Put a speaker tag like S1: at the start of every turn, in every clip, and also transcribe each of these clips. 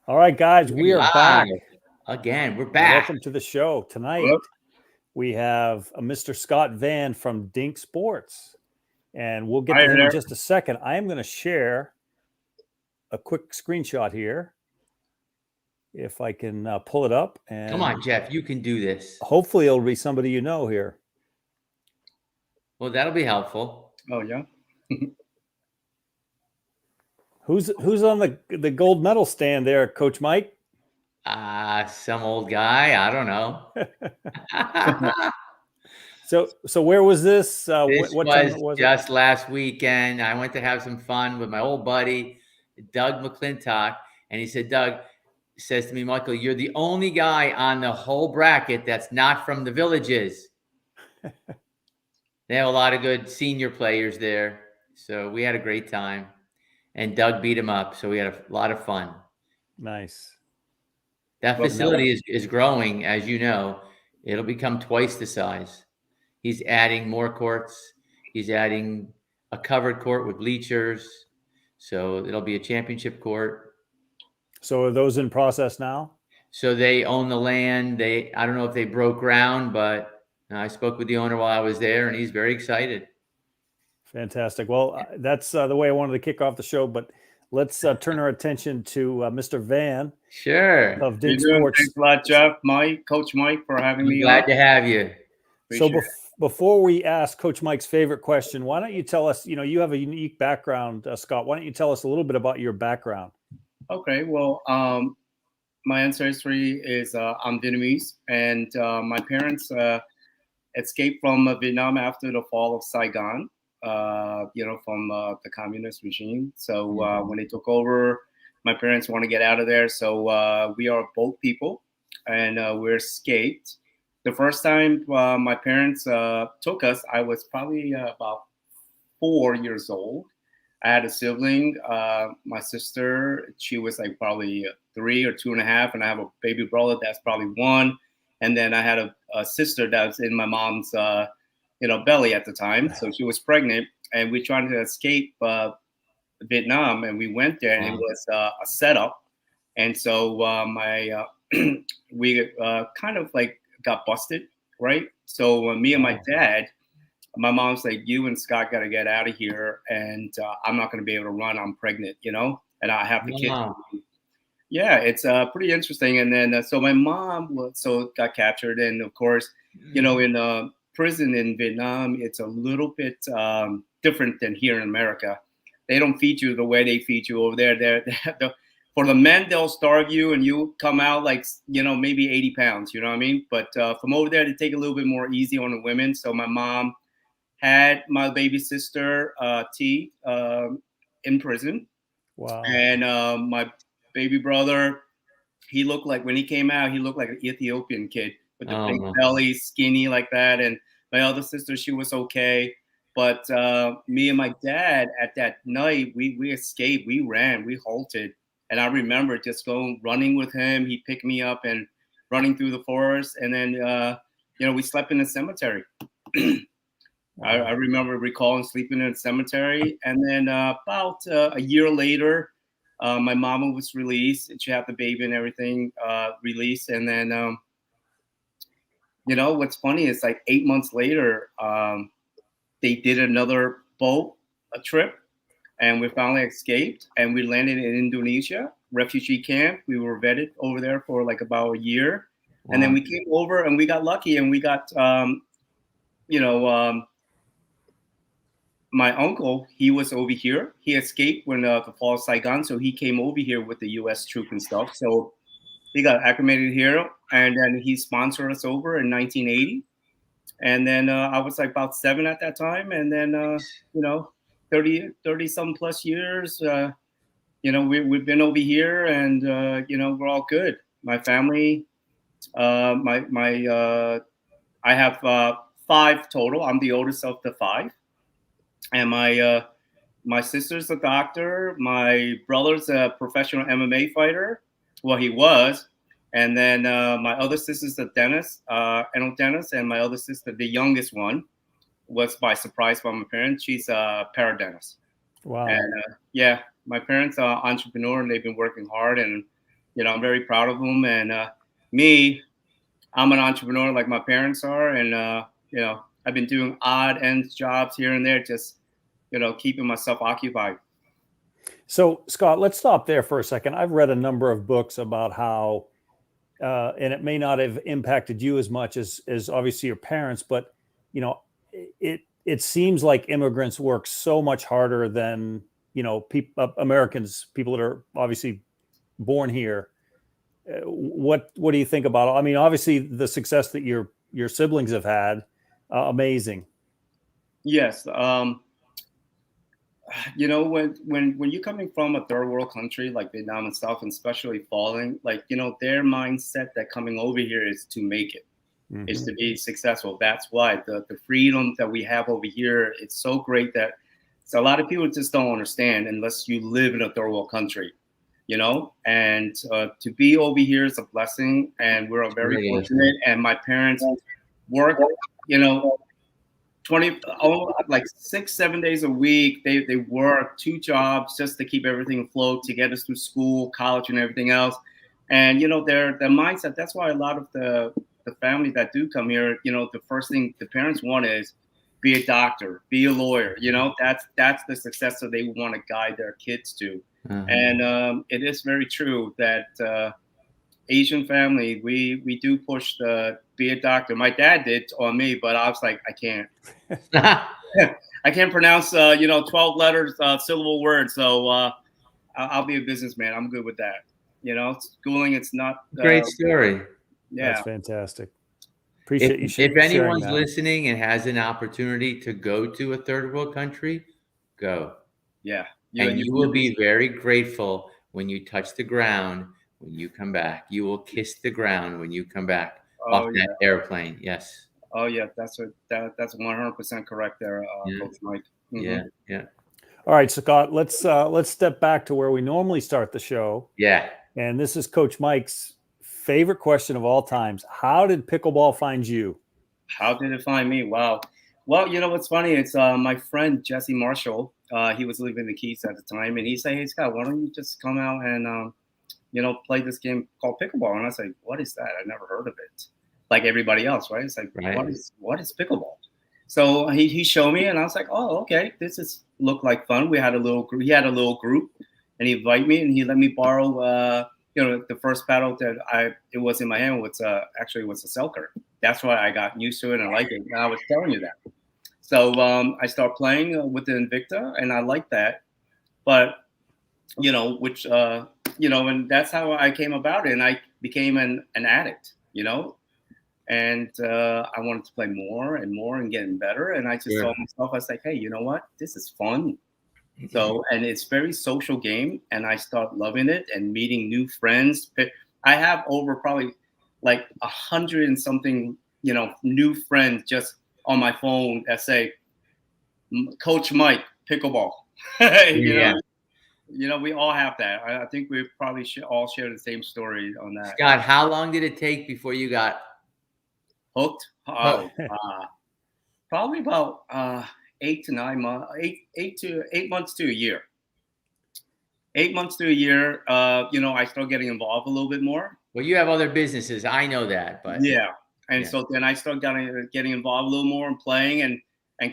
S1: All right, guys, we
S2: We're
S1: are
S2: live
S1: back.
S2: again. We're back.
S1: Welcome to the show. Tonight,
S3: Hello?
S1: we have Mr. Scott Van from Dink Sports, and we'll get
S3: Hi
S1: to him in
S3: there.
S1: just a second. I am going to share a quick screenshot here, if I can pull it up,
S2: Come
S1: and
S2: on, Jeff. You can do this.
S1: hopefully it'll be somebody you know here.
S2: Well, that'll be helpful.
S3: Oh, yeah.
S1: Who's on the gold medal stand there, Coach Mike?
S2: Some old guy. I don't know.
S1: So where was this?
S2: This
S1: What
S2: was
S1: tournament was it?
S2: just last weekend. I went to have some fun with my old buddy, Doug McClintock. And he said, Doug says to me, Michael, you're the only guy on the whole bracket that's not from the Villages. They have a lot of good senior players there. So we had a great time. And Doug beat him up. So we had a lot of fun.
S1: Nice.
S2: That
S3: Well,
S2: facility is growing, as you know. It'll become twice the size. He's adding more courts. He's adding a covered court with bleachers. So it'll be a championship court.
S1: So are those in process now?
S2: So they own the land. I don't know if they broke ground, but I spoke with the owner while I was there, and he's very excited.
S1: Fantastic. Well, that's the way I wanted to kick off the show, but let's turn our attention to Mr. Van
S2: Sure.
S1: of
S3: How you
S1: Dink
S3: doing?
S1: Sports.
S3: Thanks a lot, Jeff, Mike, Coach Mike, for having
S2: I'm
S3: me
S2: glad
S3: on.
S2: to have you.
S1: So
S3: Appreciate
S1: before we ask Coach Mike's favorite question, why don't you tell us, you have a unique background, Scott. Why don't you tell us a little bit about your background?
S3: Okay, well, my ancestry is I'm Vietnamese, and my parents escaped from Vietnam after the fall of Saigon, from the communist regime. So when they took over, my parents want to get out of there. So we are both people, and we're escaped. The first time my parents took us, I was probably about 4 years old. I had a sibling, my sister. She was like probably 3 or 2.5, and I have a baby brother that's probably 1. And then I had a sister that was in my mom's, belly at the time. So she was pregnant, and we tried to escape Vietnam, and we went there, and it was a setup. And so we kind of like got busted, right? So me and my dad, my mom's like, you and Scott got to get out of here, and I'm not going to be able to run. I'm pregnant, and I have the kid.
S2: Wow.
S3: Yeah, it's pretty interesting. And then so my mom got captured, and of course, in prison in Vietnam, it's a little bit different than here in America. They don't feed you the way they feed you over there. For the men, they'll starve you, and you come out like maybe 80 pounds. You know what I mean? But from over there, they take a little bit more easy on the women. So my mom had my baby sister T in prison.
S1: Wow.
S3: And my baby brother, he looked like, when he came out, he looked like an Ethiopian kid with the big belly, skinny like that. And my other sister, she was okay. But me and my dad at that night, we escaped, we ran, we halted. And I remember just running with him. He picked me up and running through the forest. And then, we slept in the cemetery. I remember recalling sleeping in a cemetery. And then about a year later, my mama was released, and she had the baby and everything released. And then, what's funny is like 8 months later, they did another boat trip, and we finally escaped, and we landed in Indonesia refugee camp. We were vetted over there for like about a year. And then we came over, and we got lucky, and we got, my uncle, he was over here. He escaped when the fall of Saigon, so he came over here with the U.S. troop and stuff. So he got acclimated here, and then he sponsored us over in 1980. And then I was like about 7 at that time, and then 30 some plus years. We've been over here, and we're all good. My family, I have 5 total. I'm the oldest of the 5. And my sister's a doctor. My brother's a professional MMA fighter. Well, he was. And then my other sister's a dentist, dentist. And my other sister, the youngest one, was by surprise by my parents. She's a paradentist.
S1: Wow.
S3: And my parents are entrepreneur, and they've been working hard. And I'm very proud of them. And me, I'm an entrepreneur like my parents are, and I've been doing odd end jobs here and there, just keeping myself occupied.
S1: So, Scott, let's stop there for a second. I've read a number of books about how, and it may not have impacted you as much as obviously your parents, but it seems like immigrants work so much harder than Americans, people that are obviously born here. What do you think about it? I mean, obviously the success that your siblings have had, amazing.
S3: Yes. When you're coming from a third world country like Vietnam and stuff, and especially falling, their mindset that coming over here is to make it, is to be successful. That's why the freedom that we have over here, it's so great that a lot of people just don't understand unless you live in a third world country. And to be over here is a blessing, and we're very fortunate. And my parents work, 6-7 days a week. They work 2 jobs just to keep everything afloat, to get us through school, college, and everything else. And their mindset. That's why a lot of the family that do come here, the first thing the parents want is be a doctor, be a lawyer. That's the success that they want to guide their kids to. And it is very true that Asian family, we do push the be a doctor. My dad did on me, but I was like, I can't. I can't pronounce 12 letters, syllable words. So I'll be a businessman. I'm good with that. Schooling, it's not
S2: great story.
S3: Yeah,
S1: that's fantastic. Appreciate you sharing.
S2: If anyone's listening and has an opportunity to go to a third world country, go.
S3: Yeah.
S2: And you will be very grateful when you touch the ground. When you come back, you will kiss the ground when you come back off that airplane. Yes.
S3: Oh yeah, that's 100% correct there, Coach Mike.
S2: Yeah.
S1: All right, Scott, let's step back to where we normally start the show.
S2: Yeah.
S1: And this is Coach Mike's favorite question of all times. How did pickleball find you?
S3: How did it find me? Wow. Well, what's funny? It's my friend Jesse Marshall. He was living in the Keys at the time, and he said, "Hey Scott, why don't you just come out and play this game called pickleball?" And I said, "What is that? I never heard of it." Like everybody else, right? It's like, what is pickleball? So he showed me, and I was like, "Oh, okay, this is look like fun." We had a little group. He had a little group, and he invited me, and he let me borrow. The first paddle that it was in my hand was actually a Selker. That's why I got used to it and I like it. And I was telling you that. So I started playing with the Invicta, and I liked that. But and that's how I came about it. And I became an addict, and I wanted to play more and more and getting better. And I just told myself, I was like, hey, you know what? This is fun. So, and it's very social game, and I start loving it and meeting new friends. I have over probably like 100 and something, new friends just on my phone that say, Coach Mike, pickleball. We all have that. I think we probably should all share the same story on that.
S2: Scott, how long did it take before you got
S3: hooked? Probably about 8 to 9 months, 8 months to a year. 8 months to a year. I started getting involved a little bit more.
S2: Well, you have other businesses. I know that, but
S3: yeah. And so then I started getting involved a little more and playing and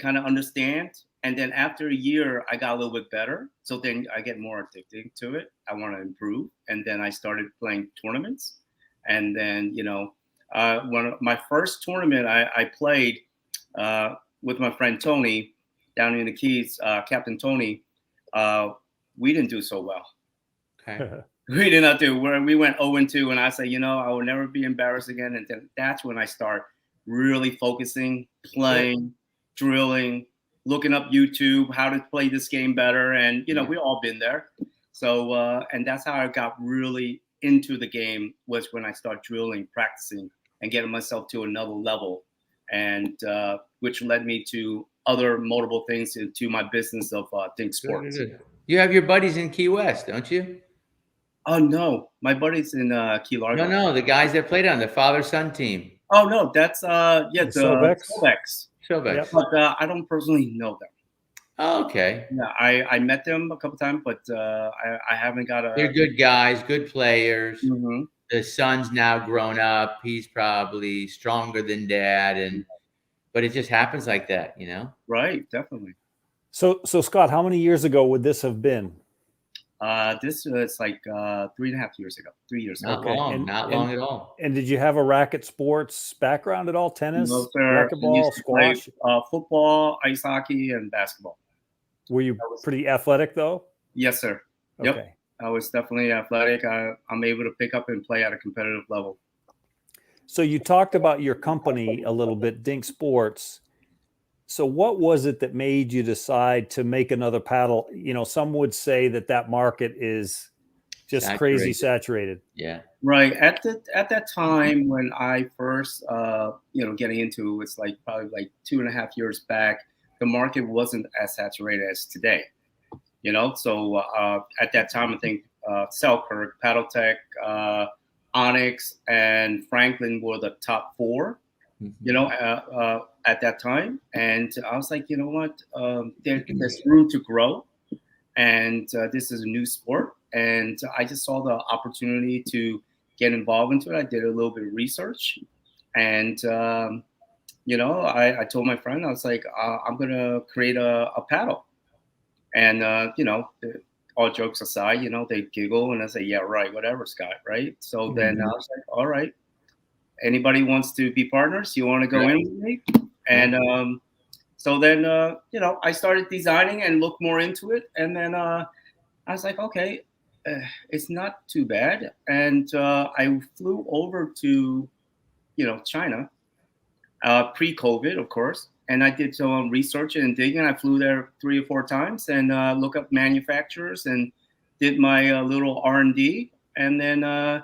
S3: kind of understand. And then after a year, I got a little bit better. So then I get more addicted to it. I want to improve. And then I started playing tournaments. And then, when my first tournament I played with my friend Tony down in the Keys, Captain Tony, we didn't do so well.
S2: Okay.
S3: We did not do. We went 0-2, and I said, I will never be embarrassed again. And then that's when I start really focusing, playing, drilling, looking up YouTube, how to play this game better. And, we all been there. So, and that's how I got really into the game, was when I started drilling, practicing, and getting myself to another level. And which led me to other multiple things, into my business of Think Sports.
S2: You have your buddies in Key West, don't you?
S3: Oh, no. My buddy's in Key Largo.
S2: No, the guys that played on the father-son team.
S3: Oh, no, that's the
S1: Silvex.
S3: Silvex.
S2: Silvex.
S3: But I don't personally know them.
S2: Oh, okay.
S3: Yeah, I met them a couple times, but I haven't got
S2: They're
S3: a.
S2: good guys, good players.
S3: Mhm.
S2: The son's now grown up. He's probably stronger than dad, but it just happens like that, you know?
S3: Right, definitely.
S1: So Scott, how many years ago would this have been?
S3: This was like 3.5 years ago, 3 years ago.
S2: Not
S1: Okay,
S2: long, not long at all.
S1: and did you have a racket sports background at all?
S3: No,
S1: Tennis,
S3: sir. I
S1: racquetball,
S3: used to play
S1: squash?
S3: football, ice hockey, and basketball.
S1: Were you
S3: That was,
S1: pretty athletic though?
S3: yes, sir. Yep.
S1: Okay.
S3: I was definitely athletic. I'm able to pick up and play at a competitive level.
S1: So you talked about your company a little bit, Dink Sports. So what was it that made you decide to make another paddle? You know, some would say that that market is just crazy saturated.
S2: Yeah.
S3: Right at that time when I first getting into it, it's like probably like 2.5 years back. The market wasn't as saturated as today. So at that time, I think Selkirk, Paddletech, Onyx, and Franklin were the top four. At that time, and I was like, you know what, there's room to grow, and this is a new sport, and I just saw the opportunity to get involved into it. I did a little bit of research, and I told my friend, I was like, I'm gonna create a paddle, and all jokes aside, they giggle, and I say, yeah, right, whatever, Scott, right? So then I was like, all right, anybody wants to be partners? You want to go in with me? And so then, I started designing and looked more into it. And then I was like, okay, it's not too bad. And I flew over to, China, pre-COVID, of course. And I did some research and digging. I flew there 3 or 4 times and look up manufacturers and did my little R&D. And then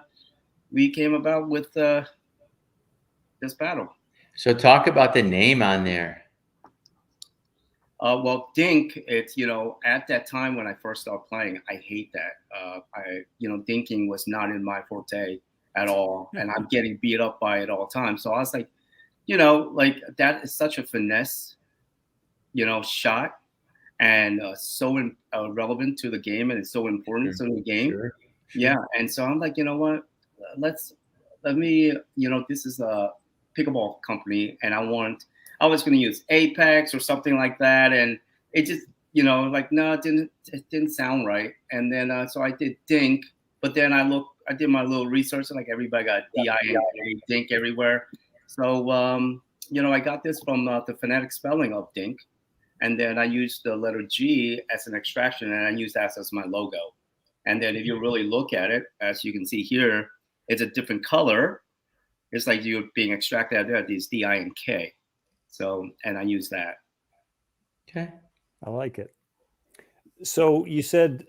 S3: we came about with this paddle.
S2: So talk about the name on there.
S3: Well, Dink, it's, at that time when I first started playing, I hate that. Dinking was not in my forte at all. And I'm getting beat up by it all the time. So I was like, like that is such a finesse, shot, and so relevant to the game, and it's so important to the game.
S2: Sure.
S3: Yeah. And so I'm like, you know what, let me, this is a pickleball company, and I was going to use Apex or something like that. And it just, like, no, it didn't sound right. And then, so I did Dink, but then I did my little research, and like everybody got diNGK, Dink everywhere. So, I got this from the phonetic spelling of Dink. And then I used the letter G as an extraction, and I used that as my logo. And then if you really look at it, as you can see here, it's a different color. It's like you're being extracted out there, these diNGK. So, and I use that.
S2: Okay.
S1: I like it. So you said,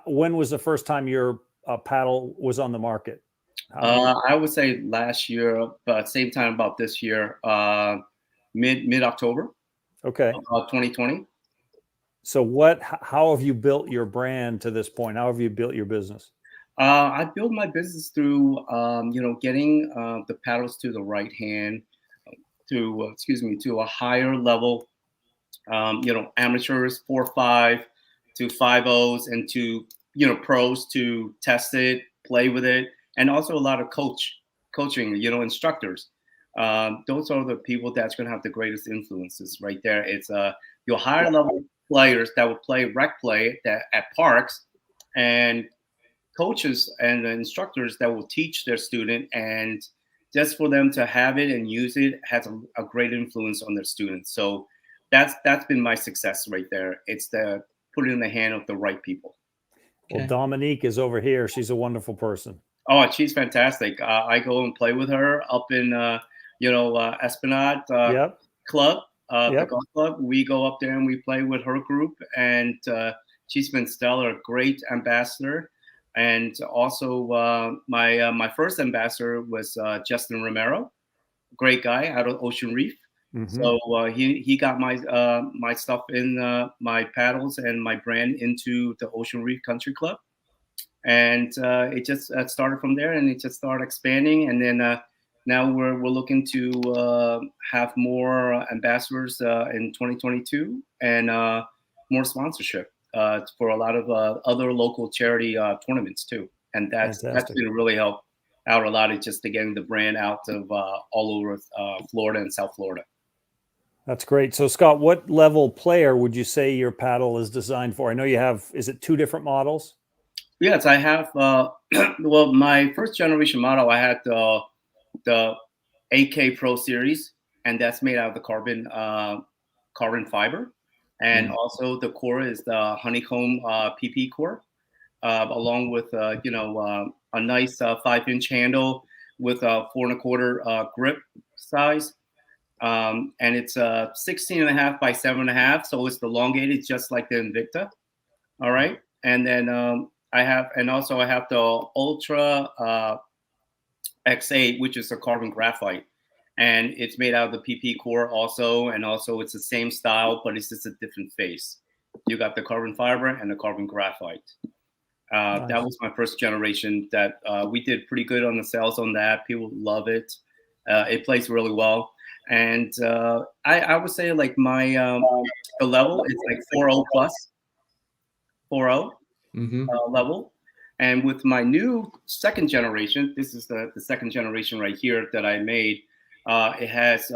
S1: when was the first time your paddle was on the market?
S3: I would say last year, but same time about this year, mid October.
S1: Okay.
S3: 2020.
S1: So how have you built your brand to this point? How have you built your business?
S3: I built my business through, getting the paddles to the right hand, to a higher level, amateurs 4-5 to 5-0s, and to, pros to test it, play with it, and also a lot of coaching, instructors. Those are the people that's going to have the greatest influences right there. It's your higher level players that will play rec play at parks, and coaches and instructors that will teach their student, and just for them to have it and use it has a great influence on their students. So that's been my success right there. It's put it in the hand of the right people.
S1: Okay. Well, Dominique is over here. She's a wonderful person.
S3: Oh, she's fantastic. I go and play with her up in Esplanade Club, the golf club. We go up there and we play with her group, and she's been stellar, great ambassador. And also, my first ambassador was Justin Romero, great guy out of Ocean Reef. Mm-hmm. So he got my stuff in my paddles and my brand into the Ocean Reef Country Club, and it just started from there, and it just started expanding. And then now we're looking to have more ambassadors in 2022, and more sponsorship for a lot of other local charity tournaments too, and that's
S1: Fantastic.
S3: been really helped out a lot of just to getting the brand out of all over Florida and South Florida.
S1: That's great. So Scott, what level player would you say your paddle is designed for? I know you have, is it 2 different models?
S3: Yes, I have. Well, my first generation model, I had the AK Pro series, and that's made out of the carbon fiber, and also the core is the honeycomb PP core, along with a nice 5-inch handle with a 4.25 grip size. And it's 16.5 by 7.5, so it's elongated just like the Invicta. All right, and then I have the Ultra X8, which is a carbon graphite, and it's made out of the PP core also, and also it's the same style, but it's just a different face. You got the carbon fiber and the carbon graphite.
S1: Nice.
S3: That was my first generation. That we did pretty good on the sales on that. People love it. It plays really well. And I would say like my the level is like 4.0 plus 4.0 level. And with my new second generation, this is the second generation right here that I made. It has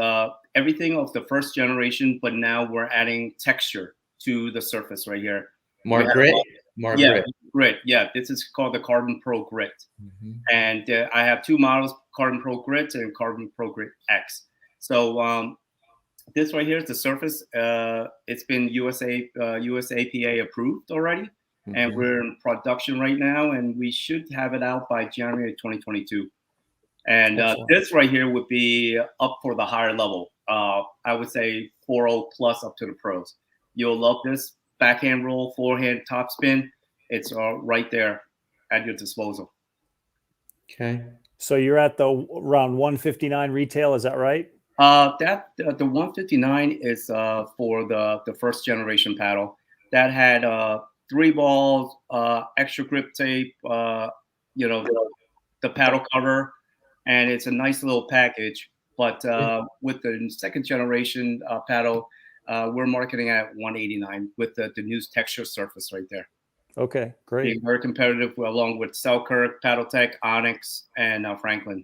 S3: everything of the first generation, but now we're adding texture to the surface right here.
S2: More grit. More grit.
S3: Grit. Yeah, this is called the Carbon Pro Grit. And I have 2 models, Carbon Pro Grit and Carbon Pro Grit X. So this right here is the surface. It's been USAPA approved already, and we're in production right now, and we should have it out by January 2022. And this right here would be up for the higher level. I would say 4.0 plus up to the pros. You'll love this backhand roll, forehand topspin. It's right there at your disposal.
S2: Okay.
S1: So you're at the around 159 retail, is that right?
S3: The 159 is for the first generation paddle that had 3 balls, extra grip tape, the paddle cover, and it's a nice little package. But with the second generation paddle, we're marketing at 189 with the new texture surface right there.
S1: Okay, great.
S3: Being very competitive along with Selkirk, Paddletech, Onyx, and Franklin.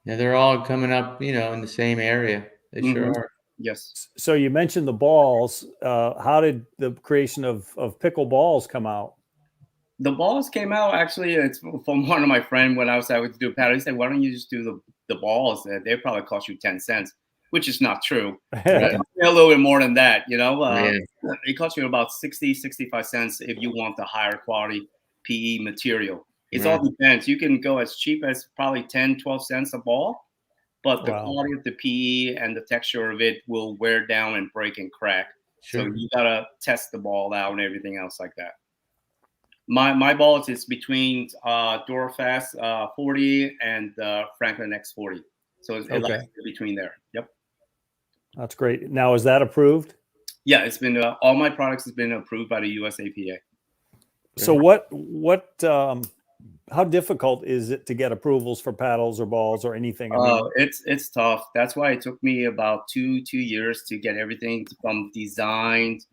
S2: Yeah, they're all coming up, in the same area. They sure are.
S3: Yes.
S1: So you mentioned the balls. How did the creation of pickle balls come out?
S3: The balls came out actually. It's from one of my friends when I was to do paddle. He said, "Why don't you just do the balls? They probably cost you 10 cents," which is not true.
S2: Right.
S3: A little bit more than that,
S2: Yeah.
S3: It costs you about 60, 65 cents if you want the higher quality PE material. It all depends. You can go as cheap as probably 10, 12 cents a ball, but the quality of the PE and the texture of it will wear down and break and crack.
S2: Sure.
S3: So you gotta test the ball out and everything else like that. My balls is between Durafast 40 and Franklin X40. So it lies between there. Yep.
S1: That's great. Now, is that approved?
S3: Yeah, it's been all my products has been approved by the USAPA.
S1: So how difficult is it to get approvals for paddles or balls or anything?
S3: It's tough. That's why it took me about two years to get everything from designed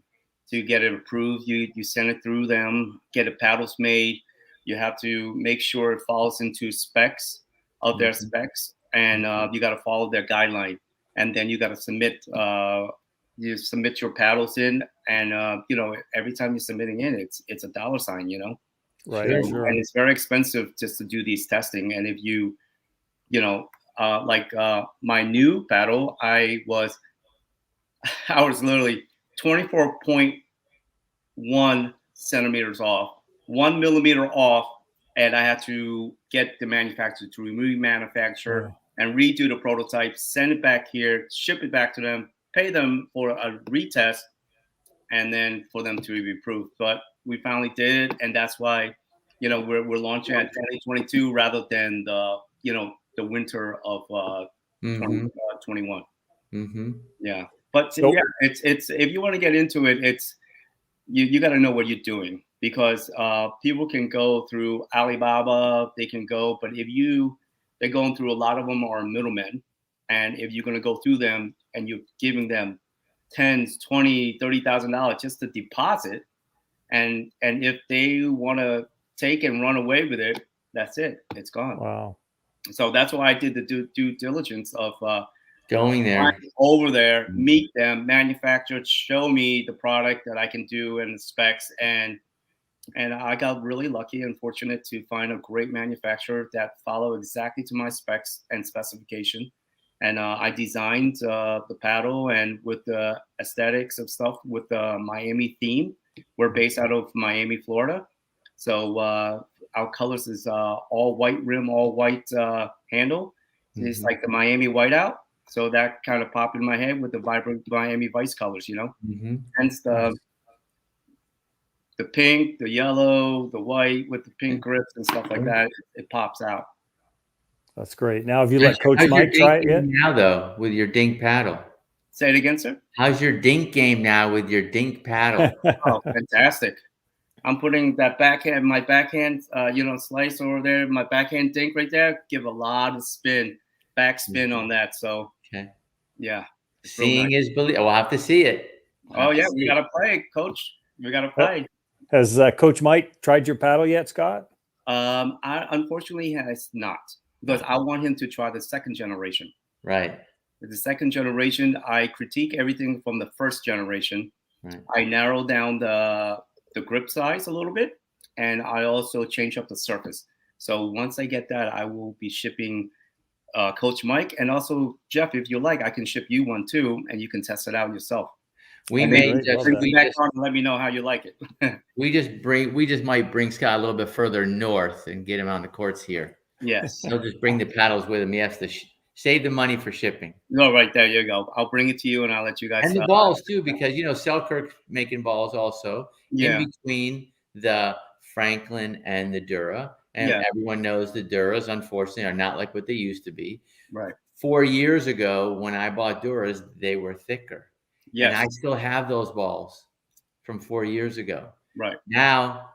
S3: to get it approved. You send it through them, get the paddles made. You have to make sure it falls into specs of their specs, and you got to follow their guideline. And then you got to submit. You submit your paddles in, and every time you're submitting in, it's $,
S1: Right. Sure.
S3: And it's very expensive just to do these testing. And if you, my new paddle, I was literally 24.1 centimeters off, 1 millimeter off, and I had to get the manufacturer to remanufacture and redo the prototype, send it back here, ship it back to them, pay them for a retest, and then for them to be approved. But we finally did it, and that's why, we're launching at 2022 rather than the winter of 2021. Yeah, but it's if you want to get into it, it's you got to know what you're doing, because people can go through Alibaba, they can go, but they're going through, a lot of them are middlemen, and if you're going to go through them and you're giving them tens, 20, $30,000 just to deposit. And if they want to take and run away with it, that's it. It's gone.
S1: Wow.
S3: So that's why I did the due diligence of
S2: Going there.
S3: over there, meet them, manufacture, show me the product that I can do and the specs. And I got really lucky and fortunate to find a great manufacturer that follow exactly to my specs and specification. And I designed the paddle and with the aesthetics of stuff with the Miami theme. We're based out of Miami, Florida. So our colors is all white rim, all white handle. It's like the Miami whiteout. So that kind of popped in my head with the vibrant Miami Vice colors, you know. Hence the pink, the yellow, the white with the pink grips and stuff like that. It pops out.
S1: That's great. Now, have you let Coach Mike try it yet?
S2: Now, though, with your dink paddle.
S3: Say it again, sir.
S2: How's your dink game now with your dink paddle?
S3: Oh, fantastic. I'm putting that backhand, my backhand, slice over there, my backhand dink right there, give a lot of back spin on that. So, yeah.
S2: Seeing is believing. We'll have to see it.
S3: Oh, yeah. We got to play, Coach. We got to play.
S1: Has Coach Mike tried your paddle yet, Scott?
S3: Unfortunately, he has not, because I want him to try the second generation.
S2: Right.
S3: The second generation, I critique everything from the first generation.
S2: Right.
S3: I narrow down the grip size a little bit, and I also change up the surface. So once I get that, I will be shipping Coach Mike, and also Jeff, if you like, I can ship you one too, and you can test it out yourself. Let me know how you like it.
S2: we just might bring Scott a little bit further north and get him on the courts here.
S3: Yes.
S2: He'll just bring the paddles with him. He has to save the money for shipping.
S3: No, right there you go. I'll bring it to you and I'll let you guys.
S2: And the balls too, because Selkirk's making balls also in between the Franklin and the Dura. And everyone knows the Duras, unfortunately, are not like what they used to be.
S3: Right.
S2: 4 years ago, when I bought Duras, they were thicker. Yes. And I still have those balls from 4 years ago.
S3: Right.
S2: Now,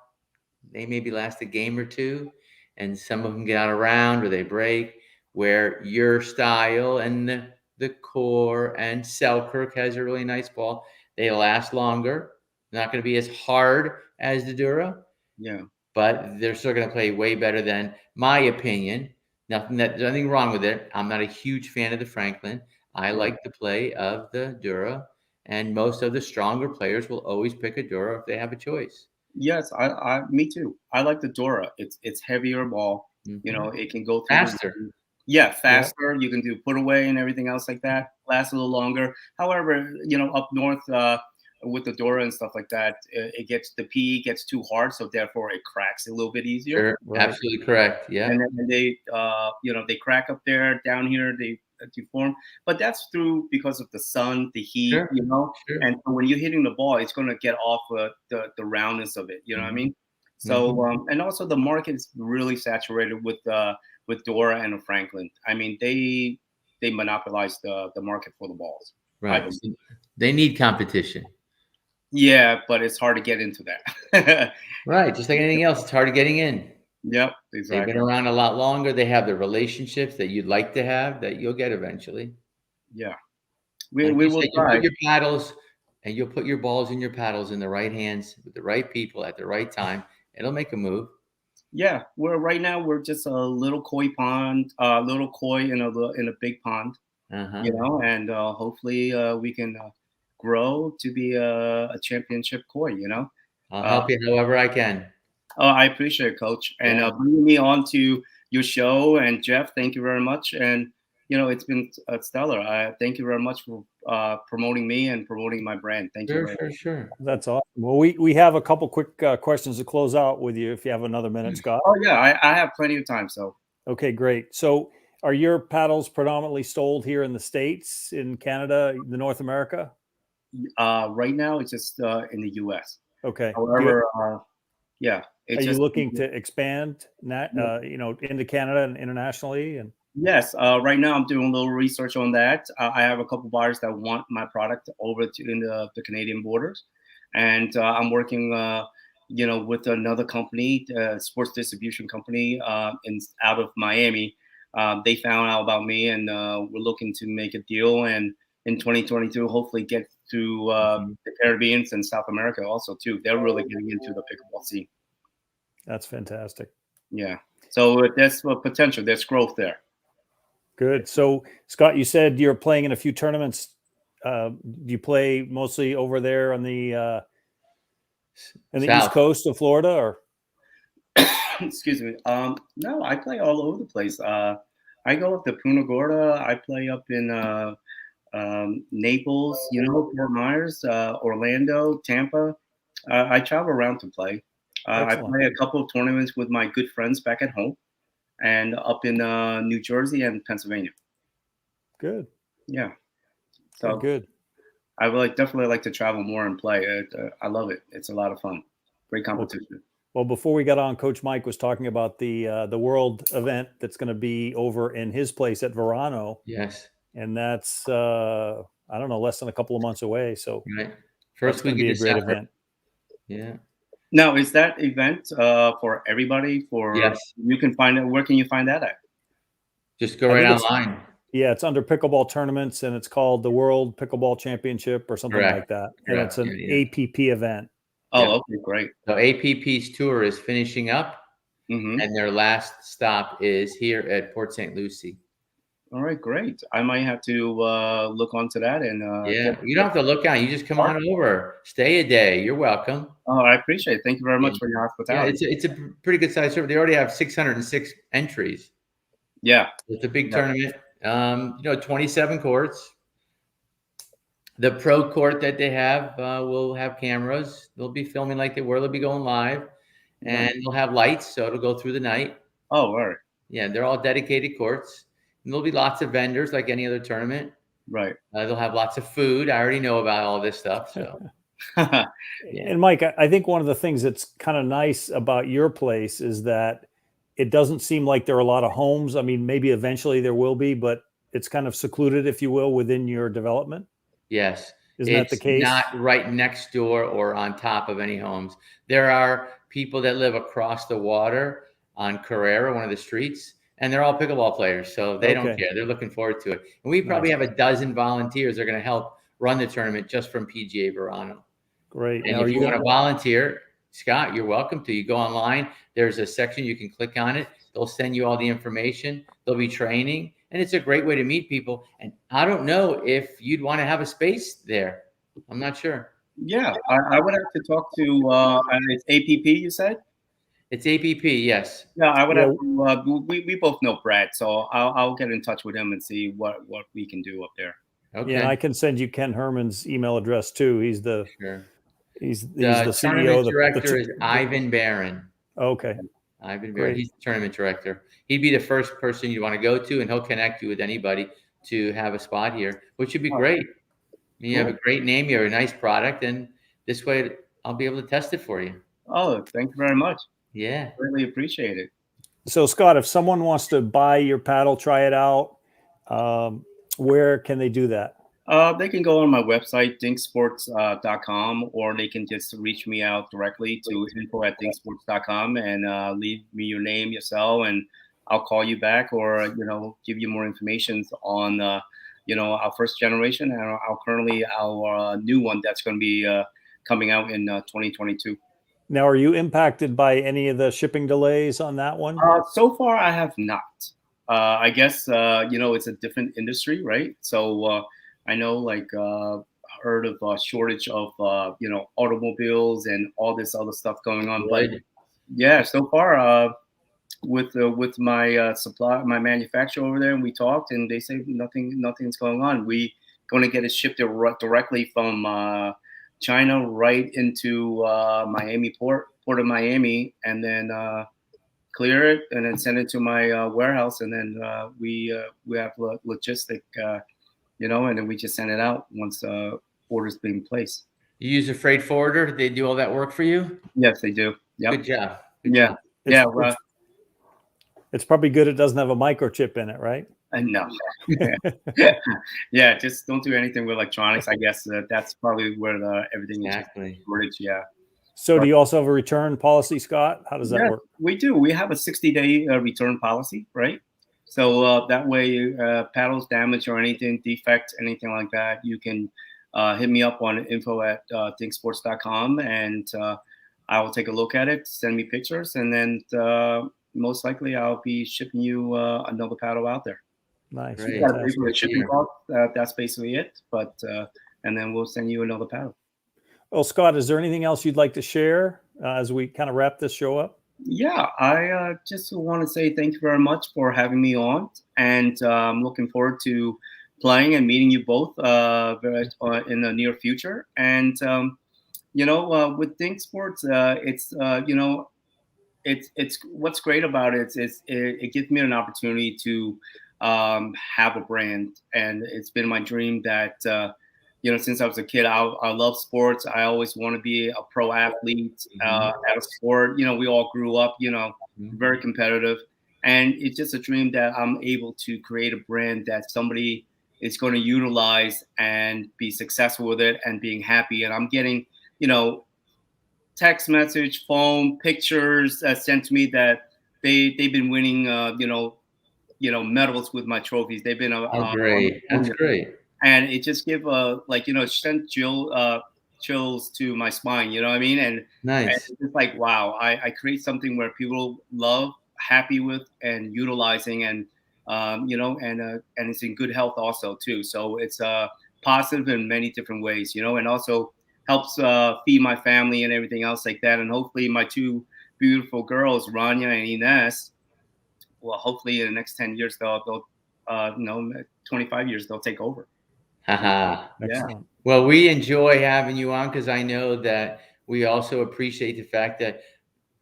S2: they maybe last a game or two, and some of them get out of round or they break, where your style and the core and Selkirk has a really nice ball. They last longer. They're not going to be as hard as the Dura.
S3: Yeah.
S2: But they're still going to play way better than, my opinion. There's nothing wrong with it. I'm not a huge fan of the Franklin. I like the play of the Dura. And most of the stronger players will always pick a Dura if they have a choice.
S3: Yes, me too. I like the Dura. It's heavier ball. It can go through
S2: faster.
S3: Faster. You can do put away and everything else like that. Lasts a little longer. However, up north with the Dura and stuff like that, the PE gets too hard, so therefore it cracks a little bit easier.
S2: Sure, right. Absolutely correct. Yeah.
S3: And then they they crack up there. Down here they deform, but that's because of the sun, the heat,
S2: Sure.
S3: And so when you're hitting the ball, it's going to get off the roundness of it. You know what I mean? So and also the market is really saturated with Dora and Franklin. I mean, they monopolize the market for the balls.
S2: Right. They need competition.
S3: Yeah, but it's hard to get into that.
S2: Right. Just like anything else, it's hard to getting in.
S3: Yep, exactly.
S2: They've been around a lot longer. They have the relationships that you'd like to have that you'll get eventually.
S3: Yeah. We will try.
S2: You put your paddles and you'll put your balls in your paddles in the right hands with the right people at the right time. It'll make a move.
S3: Yeah. Right now we're just a little koi pond, little koi in a big pond. And hopefully we can grow to be a championship koi,
S2: I'll help you however I can.
S3: Oh, I appreciate it, Coach. And bringing me on to your show. And Jeff, thank you very much. And, it's been stellar. Thank you very much for promoting me and promoting my brand. Thank you.
S2: Sure.
S1: That's awesome. Well, we have a couple quick questions to close out with you if you have another minute, Scott.
S3: Oh, yeah. I have plenty of time. So.
S1: Okay, great. So are your paddles predominantly sold here in the States, in Canada, North America?
S3: Right now, it's just in the U.S.
S1: Okay.
S3: However, yeah.
S1: Are you looking to expand, into Canada and internationally? And
S3: yes, right now I'm doing a little research on that. I have a couple buyers that want my product over in the Canadian borders, and I'm working, with another company, sports distribution company, out of Miami. They found out about me, and we're looking to make a deal, and in 2022, hopefully get to the Caribbean and South America also too. They're really getting into the pickleball scene.
S1: That's fantastic.
S3: Yeah. So there's potential. There's growth there.
S1: Good. So, Scott, you said you're playing in a few tournaments. Do you play mostly over there on the East
S2: South.
S1: Coast of Florida, or?
S3: Excuse me. No, I play all over the place. I go up to Punta Gorda. I play up in Naples, Fort Myers, Orlando, Tampa. I travel around to play. I
S1: Excellent.
S3: play a couple of tournaments with my good friends back at home, and up in New Jersey and Pennsylvania.
S1: Good.
S3: Yeah. So
S1: good.
S3: I would definitely like to travel more and play. I love it. It's a lot of fun. Great competition.
S1: Well, before we got on, Coach Mike was talking about the world event that's going to be over in his place at Verano.
S2: Yes.
S1: And that's I don't know, less than a couple of months away. So
S2: right. First week
S1: be a great
S2: December.
S1: event.
S2: Yeah.
S3: Now, is that event for everybody?
S2: Yes.
S3: You can find it. Where can you find that at?
S2: Just go right online.
S1: Yeah, it's under pickleball tournaments, and it's called the World Pickleball Championship or something like that. And it's an APP event.
S3: Oh, okay, great.
S2: So APP's tour is finishing up, and their last stop is here at Port St. Lucie.
S3: All right, great. I might have to look onto that. And
S2: you don't have to look out. You just come on over. Stay a day. You're welcome.
S3: Oh, I appreciate it. Thank you very much for your hospitality.
S2: Yeah, it's a pretty good size tournament. They already have 606 entries.
S3: Yeah.
S2: It's a big tournament. 27 courts. The pro court that they have will have cameras. They'll be filming like they were. They'll be going live, and they'll have lights, so it'll go through the night.
S3: Oh, all right.
S2: Yeah, they're all dedicated courts. And there'll be lots of vendors like any other tournament.
S3: Right.
S2: They'll have lots of food. I already know about all this stuff. So.
S1: And Mike, I think one of the things that's kind of nice about your place is that it doesn't seem like there are a lot of homes. I mean, maybe eventually there will be, but it's kind of secluded, if you will, within your development.
S2: Yes.
S1: Isn't that the case?
S2: It's not right next door or on top of any homes. There are people that live across the water on Carrera, one of the streets, and they're all pickleball players. So they don't care. They're looking forward to it. And we probably have a dozen volunteers that are going to help run the tournament just from PGA Verano.
S1: Great.
S2: And if you want to volunteer, Scott, you're welcome to. You go online. There's a section. You can click on it. They'll send you all the information. There'll be training. And it's a great way to meet people. And I don't know if you'd want to have a space there. I'm not sure.
S3: Yeah, I would have to talk to it's APP, you said?
S2: It's APP, yes.
S3: Yeah, I would have to, we both know Brad, so I'll get in touch with him and see what we can do up there.
S2: Okay.
S1: Yeah, and I can send you Ken Herman's email address too. He's the he's the CEO.
S2: Tournament director is Ivan Barron.
S1: Okay.
S2: Ivan Barron. He's the tournament director. He'd be the first person you want to go to, and he'll connect you with anybody to have a spot here, which would be great. I mean, you have a great name, you have a nice product, and this way I'll be able to test it for you.
S3: Oh, thank you very much.
S2: Yeah.
S3: Really appreciate it.
S1: So, Scott, if someone wants to buy your paddle, try it out, where can they do that?
S3: They can go on my website, dinksports.com, or they can just reach me out directly to info@dinksports.com and leave me your name, your cell, and I'll call you back or, give you more information on, our first generation and our new one that's going to be coming out in 2022.
S1: Now, are you impacted by any of the shipping delays on that one?
S3: So far, I have not. I guess, it's a different industry, right? So I know, heard of a shortage of, automobiles and all this other stuff going on. But yeah, so far, with my my manufacturer over there, and we talked, and they say nothing's going on. We going to get it shipped directly from China right into Miami port of Miami, and then clear it and then send it to my warehouse, and then we have logistic, and then we just send it out once orders being placed.
S2: You use a freight forwarder? They do all that work for you?
S3: Yes, they do. Yep.
S2: Good job.
S3: Yeah.
S1: It's probably good it doesn't have a microchip in it, right?
S3: No. Yeah, just don't do anything with electronics. I guess that's probably where everything is shortage. Yeah.
S1: So do you also have a return policy, Scott? How does that work?
S3: We do. We have a 60-day return policy, right? So that way, paddles damage or anything, defect, anything like that, you can hit me up on info@thinksports.com, and I will take a look at it, send me pictures, and then most likely I'll be shipping you another paddle out there.
S1: Nice.
S2: Great.
S3: You got to pay for the
S2: Good to
S3: shipping
S2: hear.
S3: cost. That's basically it. But and then we'll send you another paddle.
S1: Well, Scott, is there anything else you'd like to share as we kind of wrap this show up?
S3: Yeah, I just want to say thank you very much for having me on, and I'm looking forward to playing and meeting you both in the near future. And with Think Sports, it's it's what's great about it is it gives me an opportunity to have a brand, and it's been my dream that since I was a kid, I love sports. I always want to be a pro athlete at a sport. We all grew up, very competitive, and it's just a dream that I'm able to create a brand that somebody is going to utilize and be successful with it and being happy. And I'm getting, text message, phone, pictures sent to me that they've been winning, medals with my trophies. They've been
S2: Oh, great. That's great.
S3: and it just give sent chills to my spine. You know what I mean? And
S2: Nice.
S3: it's like, wow, I create something where people love, happy with, and utilizing, and and it's in good health also too. So it's positive in many different ways, and also helps feed my family and everything else like that. And hopefully my two beautiful girls, Rania and Ines, well, hopefully in the next 10 years, they'll 25 years, they'll take over.
S2: Haha.
S1: Excellent.
S2: Well, we enjoy having you on because I know that we also appreciate the fact that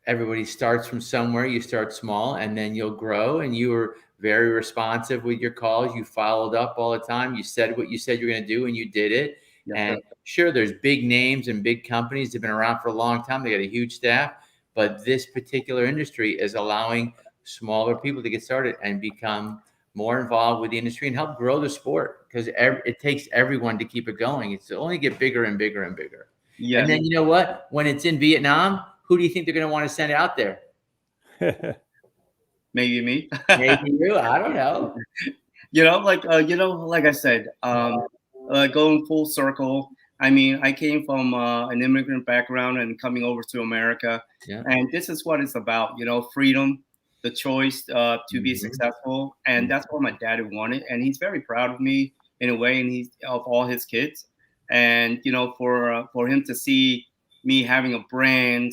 S2: everybody starts from somewhere. You start small and then you'll grow, and you were very responsive with your calls. You followed up all the time. You said what you said you were going to do, and you did it.
S3: Yes,
S2: and sure, there's big names and big companies that have been around for a long time. They got a huge staff, but this particular industry is allowing smaller people to get started and become more involved with the industry and help grow the sport, because it takes everyone to keep it going. It's only get bigger and bigger and bigger.
S3: Yeah.
S2: And then you know what? When it's in Vietnam, who do you think they're going to want to send out there?
S3: Maybe me.
S2: Maybe you. I don't know.
S3: Like I said, going full circle. I mean, I came from an immigrant background and coming over to America, and this is what it's about. Freedom, the choice to be successful, and that's what my dad wanted, and he's very proud of me in a way, and he's of all his kids, and for him to see me having a brand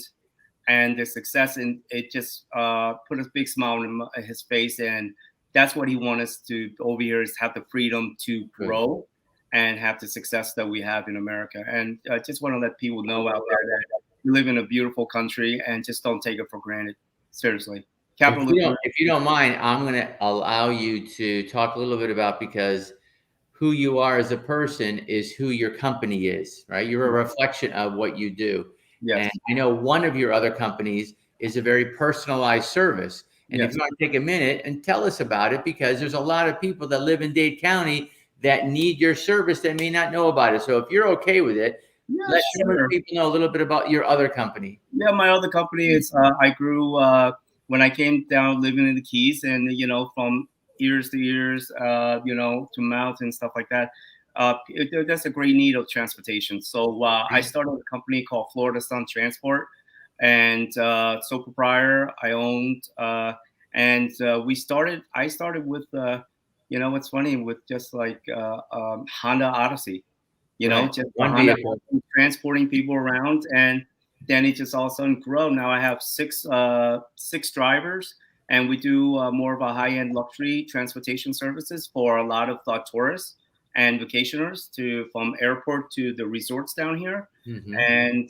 S3: and the success, and it just put a big smile on his face, and that's what he wants us to over here, is have the freedom to grow and have the success that we have in America. And I just want to let people know out there that we live in a beautiful country, and just don't take it for granted. Seriously.
S2: If you don't mind, I'm going to allow you to talk a little bit about, because who you are as a person is who your company is, right? You're a reflection of what you do.
S3: Yes.
S2: And I know one of your other companies is a very personalized service. And if you want to take a minute and tell us about it, because there's a lot of people that live in Dade County that need your service that may not know about it. So if you're okay with it, let people know a little bit about your other company.
S3: Yeah, my other company is I grew when I came down living in the Keys, and from ears to ears, to mouth and stuff like that. That's a great need of transportation. So I started a company called Florida Sun Transport, and sole proprietor. I owned, and I started with, what's funny, with just like Honda Odyssey, just
S2: one vehicle,
S3: transporting people around, and then it just all of a sudden grow. Now I have six drivers, and we do more of a high-end luxury transportation services for a lot of tourists and vacationers from airport to the resorts down here, and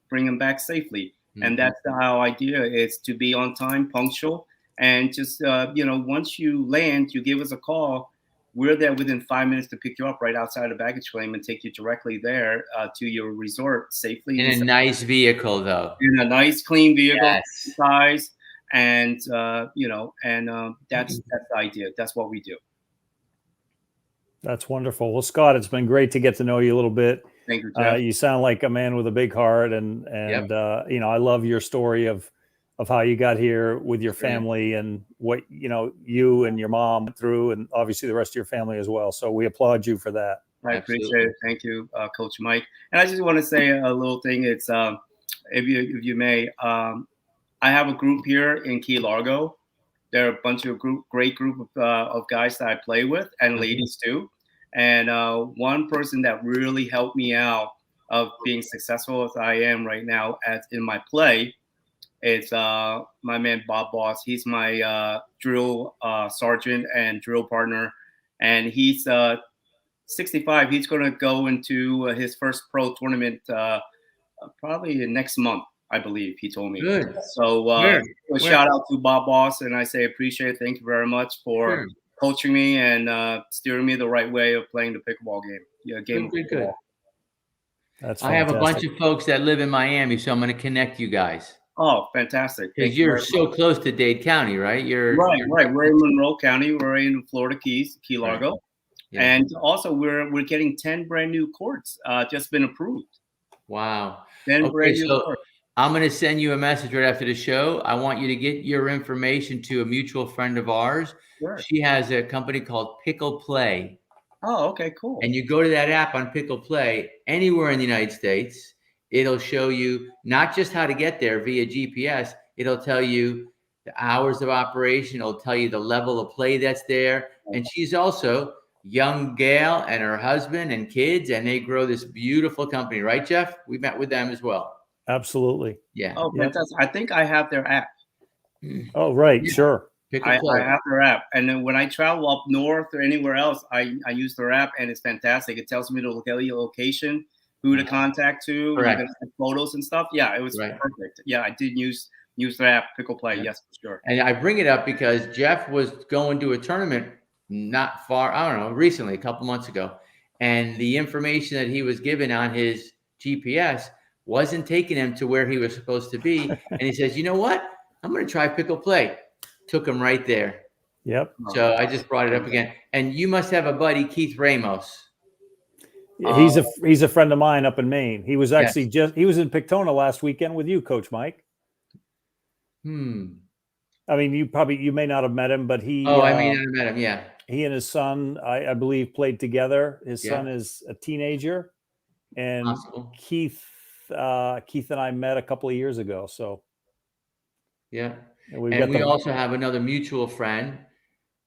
S3: bring them back safely. And that's our idea, is to be on time, punctual, and just once you land, you give us a call. We're there within 5 minutes to pick you up right outside the baggage claim and take you directly there to your resort safely.
S2: In a nice vehicle, though.
S3: In a nice, clean vehicle,
S2: yes.
S3: size, and that's the idea. That's what we do.
S1: That's wonderful. Well, Scott, it's been great to get to know you a little bit.
S3: Thank you, Jeff.
S1: You sound like a man with a big heart, and I love your story of how you got here with your family and what you and your mom went through, and obviously the rest of your family as well. So we applaud you for that.
S3: I appreciate it. Thank you, Coach Mike. And I just want to say a little thing. It's if you may, I have a group here in Key Largo. There are a bunch of great group of guys that I play with, and ladies too. And one person that really helped me out of being successful as I am right now as in my play is my man Bob Boss. He's my drill sergeant and drill partner, and he's 65. He's going to go into his first pro tournament probably next month, I believe he told me.
S2: Good.
S3: So a shout out to Bob Boss, and I say appreciate it. Thank you very much for coaching me and steering me the right way of playing the pickleball game. Yeah, game of pickleball.
S1: That's fantastic.
S2: I have a bunch of folks that live in Miami, so I'm going to connect you guys.
S3: Oh, fantastic!
S2: Because you're so close to Dade County, right? You're
S3: right. We're in Monroe County. We're in Florida Keys, Key Largo, yeah. And also we're getting 10 brand new courts. Just been approved.
S2: Wow.
S3: 10 brand new courts.
S2: I'm going to send you a message right after the show. I want you to get your information to a mutual friend of ours.
S3: Sure.
S2: She has a company called Pickle Play.
S3: Oh, okay, cool.
S2: And you go to that app on Pickle Play anywhere in the United States. It'll show you not just how to get there via GPS. It'll tell you the hours of operation. It'll tell you the level of play that's there. And she's also young gal and her husband and kids, and they grow this beautiful company. Right, Jeff? We met with them as well.
S1: Absolutely.
S2: Yeah.
S3: Oh, fantastic. I think I have their app.
S1: Oh, right. Yeah. Sure.
S3: I have their app. And then when I travel up north or anywhere else, I use their app, and it's fantastic. It tells me the location, who to contact to, photos and stuff. Yeah, it was perfect. Yeah, I did use their app, Pickle Play. Yeah. Yes, for sure.
S2: And I bring it up because Jeff was going to a tournament not far, I don't know, recently, a couple months ago. And the information that he was given on his GPS wasn't taking him to where he was supposed to be. And he says, you know what? I'm going to try Pickle Play. Took him right there.
S1: Yep.
S2: So I just brought it up again. And you must have a buddy, Keith Ramos.
S1: Yeah, he's a friend of mine up in Maine. He was actually he was in Pictona last weekend with you, Coach Mike. I mean, you may not have met him, but he.
S2: Oh, I may not have met him. Yeah.
S1: He and his son, I believe, played together. His son is a teenager, and Keith and I met a couple of years ago. So.
S2: Yeah. And we also have another mutual friend,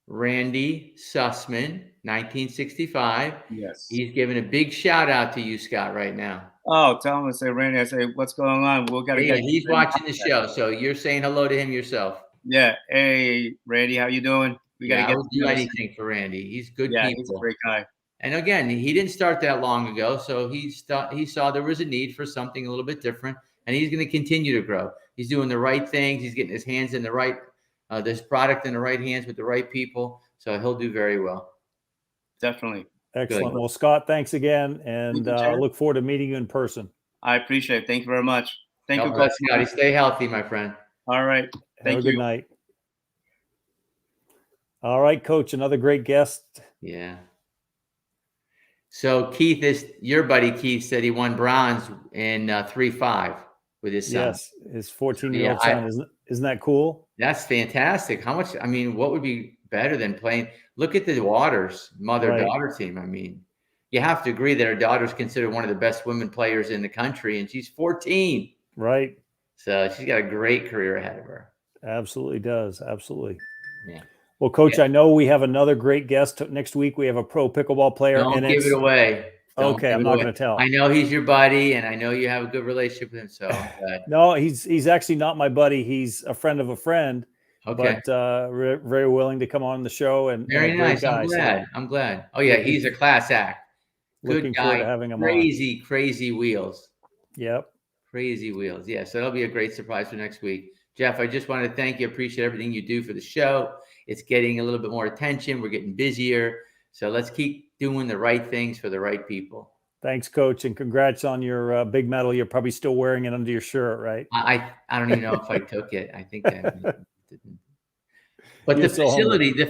S2: Randy Sussman, 1965.
S3: Yes.
S2: He's giving a big shout out to you, Scott, right now.
S3: Oh, tell him, I say, Randy, I say, what's going on? We'll get
S2: he's watching the show, so you're saying hello to him yourself.
S3: Yeah. Hey, Randy, how you doing? We got to get
S2: I would do anything for Randy. He's good people.
S3: He's a great guy.
S2: And again, he didn't start that long ago, so he saw there was a need for something a little bit different, and he's going to continue to grow. He's doing the right things. He's getting his hands in the right, this product in the right hands with the right people, so he'll do very well.
S3: Definitely.
S1: Excellent. Good. Well, Scott, thanks again, and I look forward to meeting you in person.
S3: I appreciate it. Thank you very much. Thank you,
S2: Coach Scotty. Stay healthy, my friend.
S3: All right.
S1: Have a good night. All right, Coach, another great guest.
S2: Yeah. So Keith your buddy Keith said he won bronze in 3-5 with his son.
S1: Yes, his 14-year-old son. Isn't that cool?
S2: That's fantastic. How much? I mean, what would be better than playing? Look at the Waters mother-daughter team. I mean, you have to agree that her daughter's considered one of the best women players in the country, and she's 14.
S1: Right.
S2: So she's got a great career ahead of her.
S1: Absolutely does. Absolutely.
S2: Yeah.
S1: Well, Coach, I know we have another great guest next week. We have a pro pickleball player.
S2: Don't give it away.
S1: Okay, I'm not going to tell.
S2: I know he's your buddy, and I know you have a good relationship with him. So
S1: no, he's actually not my buddy. He's a friend of a friend.
S2: Okay.
S1: But very willing to come on the show and
S2: very nice.
S1: Guy,
S2: I'm glad. Oh yeah, he's a class act.
S1: Looking
S2: Good guy.
S1: Forward to having him
S2: crazy wheels.
S1: Yep.
S2: Crazy wheels. Yeah. So that'll be a great surprise for next week. Jeff, I just wanted to thank you. Appreciate everything you do for the show. It's getting a little bit more attention. We're getting busier. So let's keep doing the right things for the right people.
S1: Thanks, Coach, and congrats on your big medal. You're probably still wearing it under your shirt, right?
S2: I don't even know if I took it. I think I didn't. But the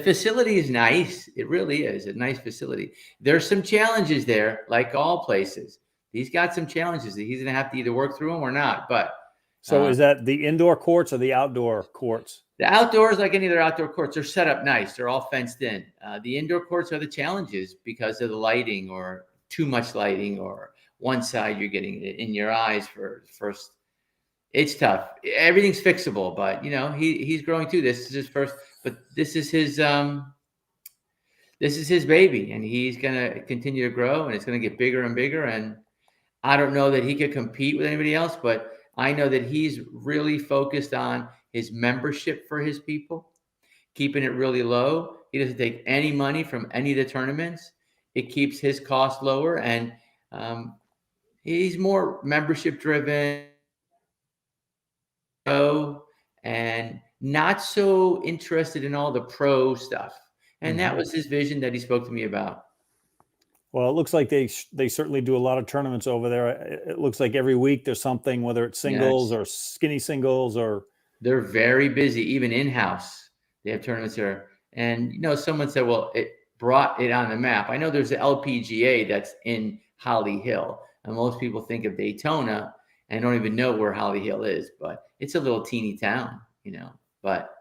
S2: facility is nice. It really is a nice facility. There's some challenges there, like all places. He's got some challenges that he's going to have to either work through them or not. But
S1: so is that the indoor courts or the outdoor courts?
S2: The outdoors, like any other outdoor courts, are set up nice. They're all fenced in. The indoor courts are the challenges because of the lighting or too much lighting, or one side you're getting it in your eyes for first. It's tough. Everything's fixable, but he's growing too. This is his first, but this is his baby, and he's gonna continue to grow, and it's gonna get bigger and bigger. And I don't know that he could compete with anybody else, but I know that he's really focused on his membership for his people, keeping it really low. He doesn't take any money from any of the tournaments. It keeps his cost lower, and he's more membership driven and not so interested in all the pro stuff. And that was his vision that he spoke to me about.
S1: Well, it looks like they certainly do a lot of tournaments over there. It looks like every week there's something, whether it's singles or skinny singles, or
S2: they're very busy, even in-house. They have tournaments there. And someone said, well, it brought it on the map. I know there's the LPGA that's in Holly Hill, and most people think of Daytona and don't even know where Holly Hill is, but it's a little teeny town, but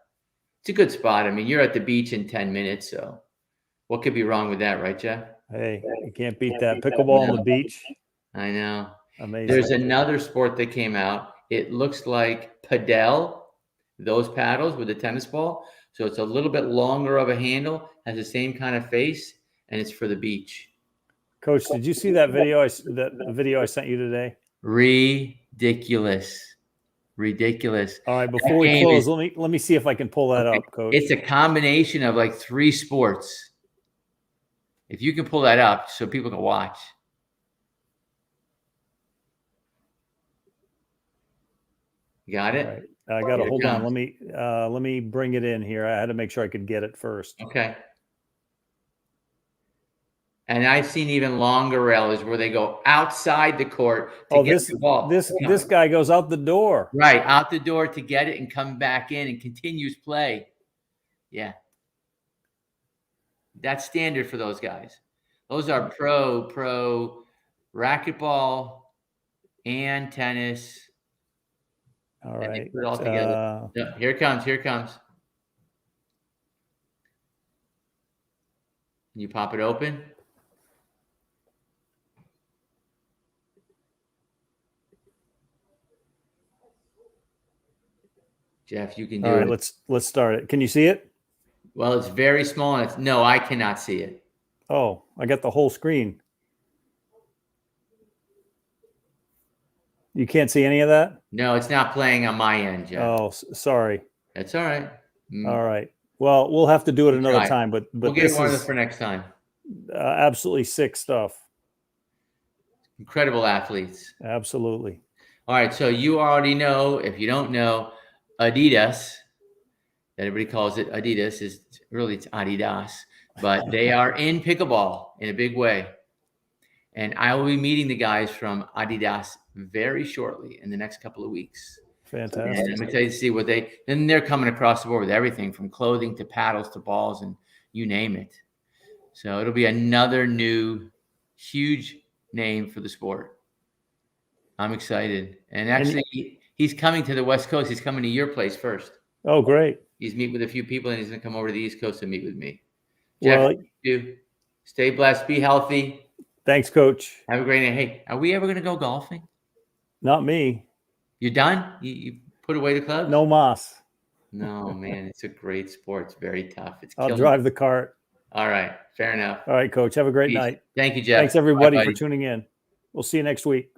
S2: it's a good spot. I mean, you're at the beach in 10 minutes, so what could be wrong with that, right, Jeff?
S1: Hey, you can't beat that. Pickleball on the beach.
S2: I know.
S1: Amazing.
S2: There's another sport that came out. It looks like padel, those paddles with the tennis ball. So it's a little bit longer of a handle, has the same kind of face, and it's for the beach.
S1: Coach, did you see that video? The video I sent you today?
S2: Ridiculous.
S1: All right, before we close, let me see if I can pull that up, Coach.
S2: It's a combination of like 3 sports. If you can pull that up so people can watch. You got it?
S1: All right. I got to hold on. Let me bring it in here. I had to make sure I could get it first.
S2: Okay. And I've seen even longer rallies where they go outside the court to get the ball.
S1: This guy goes out the door.
S2: Right, out the door to get it and come back in and continues play. Yeah. That's standard for those guys. Those are pro racquetball and tennis.
S1: All right.
S2: They put it all together. Yeah, here it comes. You pop it open. Jeff, you can do it.
S1: All right, let's start it. Can you see it?
S2: Well, it's very small, and no, I cannot see it.
S1: Oh, I got the whole screen. You can't see any of that?
S2: No, it's not playing on my end, Jeff.
S1: Oh, sorry.
S2: That's all right.
S1: All right. Well, we'll have to do it another time, but
S2: we'll get one of this for next time.
S1: Absolutely sick stuff.
S2: Incredible athletes.
S1: Absolutely.
S2: All right, so you already know. If you don't know, Adidas, everybody calls it Adidas, it's Adidas, but they are in pickleball in a big way. And I will be meeting the guys from Adidas very shortly in the next couple of weeks.
S1: Fantastic.
S2: And I'm excited to see then they're coming across the board with everything from clothing to paddles to balls and you name it. So it'll be another new huge name for the sport. I'm excited. And actually, he's coming to the West Coast. He's coming to your place first.
S1: Oh, great.
S2: He's meeting with a few people, and he's going to come over to the East Coast and meet with me. Jeff, stay blessed. Be healthy.
S1: Thanks, Coach.
S2: Have a great night. Hey, are we ever going to go golfing?
S1: Not me.
S2: You done? You put away the clubs?
S1: No mas.
S2: No, man. It's a great sport. It's very tough.
S1: I'll drive the cart.
S2: All right. Fair enough.
S1: All right, Coach. Have a great night.
S2: Thank you, Jeff.
S1: Thanks, everybody, for tuning in. We'll see you next week.